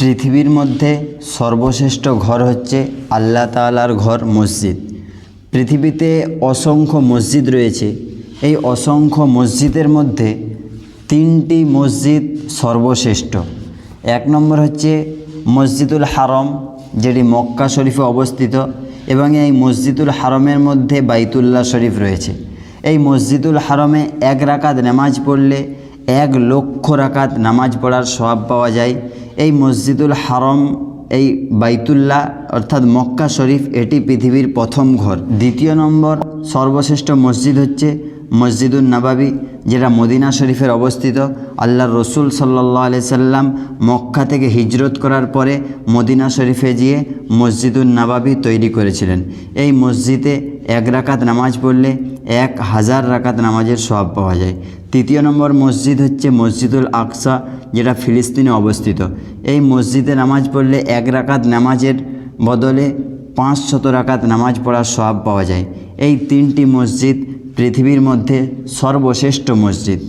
পৃথিবীর মধ্যে সর্বশ্রেষ্ঠ ঘর হচ্ছে আল্লাহ তাআলার ঘর মসজিদ। পৃথিবীতে অসংখ্য মসজিদ রয়েছে। এই অসংখ্য মসজিদের মধ্যে তিনটি মসজিদ সর্বশ্রেষ্ঠ। এক নম্বর হচ্ছে মসজিদুল হারম, যেটি মক্কা শরীফে অবস্থিত, এবং এই মসজিদুল হারমের মধ্যে বাইতুল্লাহ শরীফ রয়েছে। এই মসজিদুল হারমে 1 রাকাত নামাজ পড়লে 1 লক্ষ রাকাত নামাজ পড়ার সওয়াব পাওয়া যায়। এই মসজিদুল হারম, এই বাইতুল্লাহ অর্থাৎ মক্কা শরীফ, এটি পৃথিবীর প্রথম ঘর। দ্বিতীয় নম্বর সর্বশ্রেষ্ঠ মসজিদ হচ্ছে মসজিদুন নববী, যেটা মদিনা শরীফের অবস্থিত। আল্লাহর রসুল সাল্লাল্লাহু আলাইহি সাল্লাম মক্কা থেকে হিজরত করার পরে মদিনা শরীফে গিয়ে মসজিদুন নববী তৈরি করেছিলেন। এই মসজিদে 1 রাকাত নামাজ পড়লে 1000 রাকাত নামাজের সওয়াব পাওয়া যায়। তৃতীয় নম্বর মসজিদ হচ্ছে মসজিদুল আকসা, যেটা ফিলিস্তিনে অবস্থিত। এই মসজিদে নামাজ পড়লে 1 রাকাত নামাজের বদলে 500 রাকাত নামাজ পড়ার সওয়াব পাওয়া যায়। এই 3টি মসজিদ পৃথিবীর মধ্যে সর্বশ্রেষ্ঠ মসজিদ।